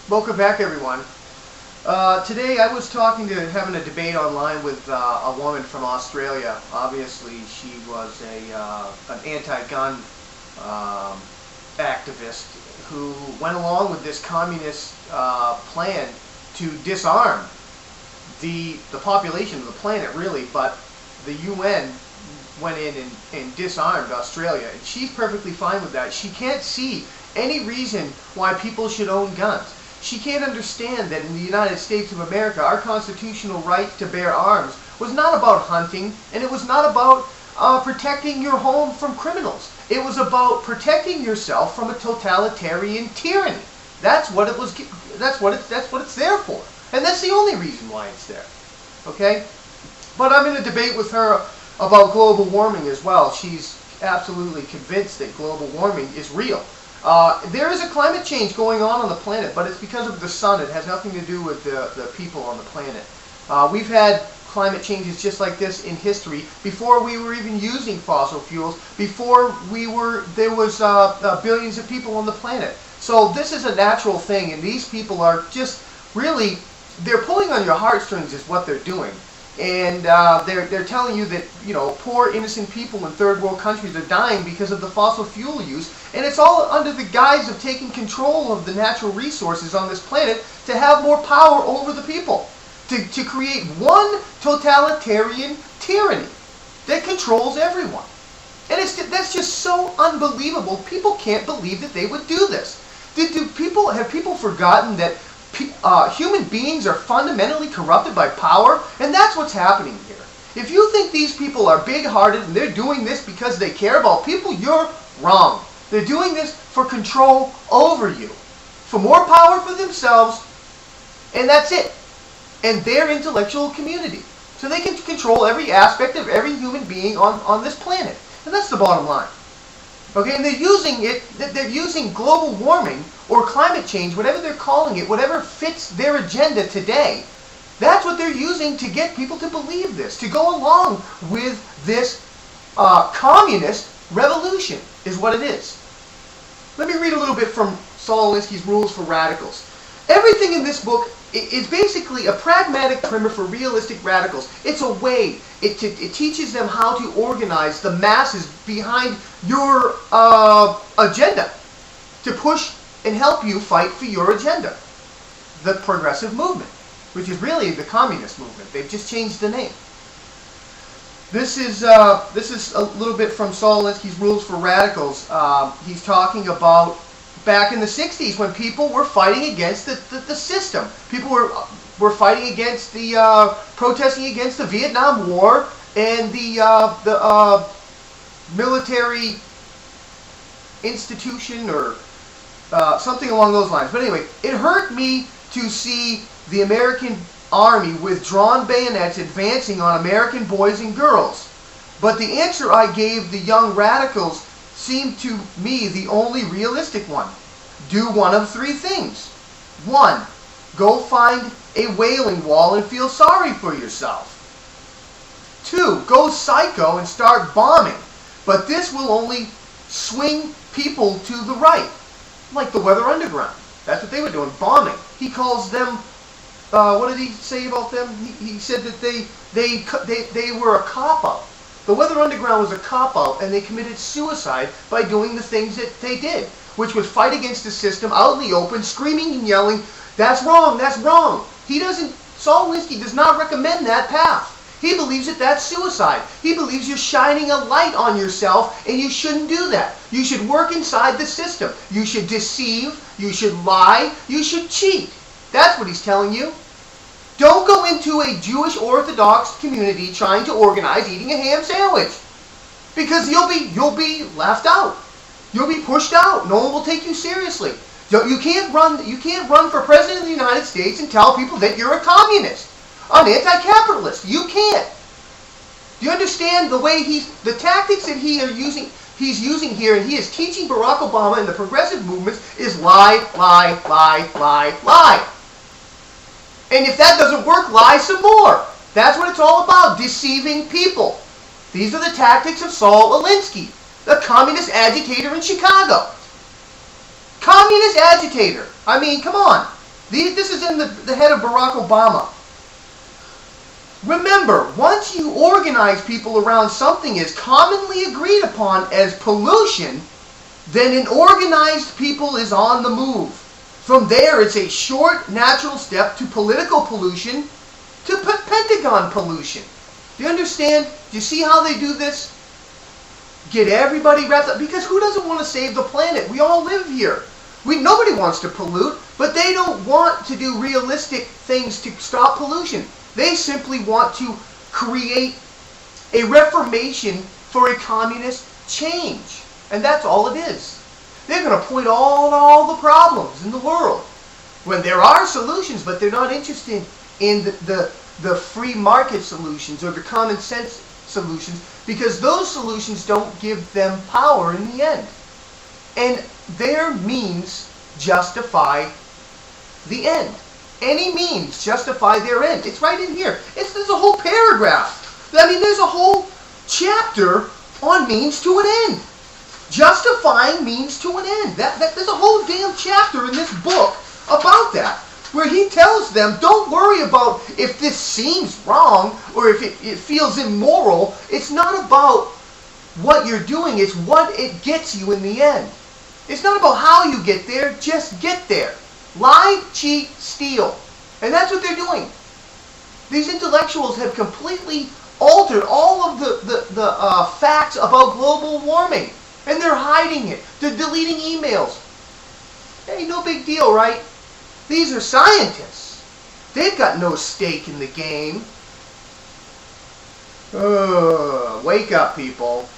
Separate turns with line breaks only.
Welcome back, everyone. Today I was having a debate online with a woman from Australia. Obviously, she was an anti-gun activist who went along with this communist plan to disarm the population of the planet, really. But the UN went in and disarmed Australia, and she's perfectly fine with that. She can't see any reason why people should own guns. She can't understand that in the United States of America, our constitutional right to bear arms was not about hunting, and it was not about protecting your home from criminals. It was about protecting yourself from a totalitarian tyranny. That's what it was. That's what it's there for, and that's the only reason why it's there. Okay, but I'm in a debate with her about global warming as well. She's absolutely convinced that global warming is real. There is a climate change going on the planet, but it's because of the sun. It has nothing to do with the people on the planet. We've had climate changes just like this in history before we were even using fossil fuels, before there was billions of people on the planet. So this is a natural thing, and these people are just really, they're pulling on your heartstrings is what they're doing. And they're telling you that, you know, poor innocent people in third world countries are dying because of the fossil fuel use, and it's all under the guise of taking control of the natural resources on this planet to have more power over the people, to create one totalitarian tyranny that controls everyone. And that's just so unbelievable. People can't believe that they would do this. Have people forgotten that human beings are fundamentally corrupted by power? And that's what's happening here. If you think these people are big-hearted and they're doing this because they care about people, you're wrong. They're doing this for control over you, for more power for themselves, and that's it. And their intellectual community. So they can control every aspect of every human being on this planet. And that's the bottom line. Okay, and they're using global warming or climate change, whatever they're calling it, whatever fits their agenda today. That's what they're using to get people to believe this, to go along with this communist revolution, is what it is. Let me read a little bit from Saul Alinsky's Rules for Radicals. Everything in this book is basically a pragmatic primer for realistic radicals. It's a way. It teaches them how to organize the masses behind your agenda to push and help you fight for your agenda. The progressive movement, which is really the communist movement. They've just changed the name. This is a little bit from Saul Alinsky's Rules for Radicals. He's talking about back in the 60s when people were fighting against the system. People were fighting against protesting against the Vietnam War and the military institution or something along those lines. But anyway, it hurt me to see the American army with drawn bayonets advancing on American boys and girls. But the answer I gave the young radicals seemed to me the only realistic one. Do one of three things. 1. Go find a wailing wall and feel sorry for yourself. 2. Go psycho and start bombing. But this will only swing people to the right. Like the Weather Underground. That's what they were doing, bombing. He calls them, what did he say about them? He said that they were a cop-out. The Weather Underground was a cop-out, and they committed suicide by doing the things that they did, which was fight against the system out in the open, screaming and yelling, that's wrong, that's wrong. Saul Alinsky does not recommend that path. He believes that that's suicide. He believes you're shining a light on yourself, and you shouldn't do that. You should work inside the system. You should deceive, you should lie, you should cheat. That's what he's telling you. Don't go into a Jewish Orthodox community trying to organize eating a ham sandwich, because you'll be left out. You'll be pushed out. No one will take you seriously. You can't run for president of the United States and tell people that you're a communist, an anti-capitalist. You can't. Do you understand the tactics that he's using here, and he is teaching Barack Obama and the progressive movements is lie, lie, lie, lie, lie. And if that doesn't work, lie some more. That's what it's all about, deceiving people. These are the tactics of Saul Alinsky, the communist agitator in Chicago. Communist agitator. I mean, come on. This is in the head of Barack Obama. Remember, once you organize people around something is commonly agreed upon as pollution, then an organized people is on the move. From there, it's a short, natural step to political pollution, to Pentagon pollution. Do you understand? Do you see how they do this? Get everybody wrapped up. Because who doesn't want to save the planet? We all live here. Nobody wants to pollute, but they don't want to do realistic things to stop pollution. They simply want to create a reformation for a communist change. And that's all it is. They're going to point all the problems in the world. When there are solutions, but they're not interested in the free market solutions or the common sense solutions, because those solutions don't give them power in the end. And their means justify the end. Any means justify their end. It's right in here. There's a whole paragraph. I mean, there's a whole chapter on means to an end. Justifying means to an end. There's a whole damn chapter in this book about that, where he tells them, don't worry about if this seems wrong or if it feels immoral. It's not about what you're doing. It's what it gets you in the end. It's not about how you get there. Just get there. Lie, cheat, steal. And that's what they're doing. These intellectuals have completely altered all of the facts about global warming. And they're hiding it. They're deleting emails. Hey, no big deal, right? These are scientists. They've got no stake in the game. Wake up, people.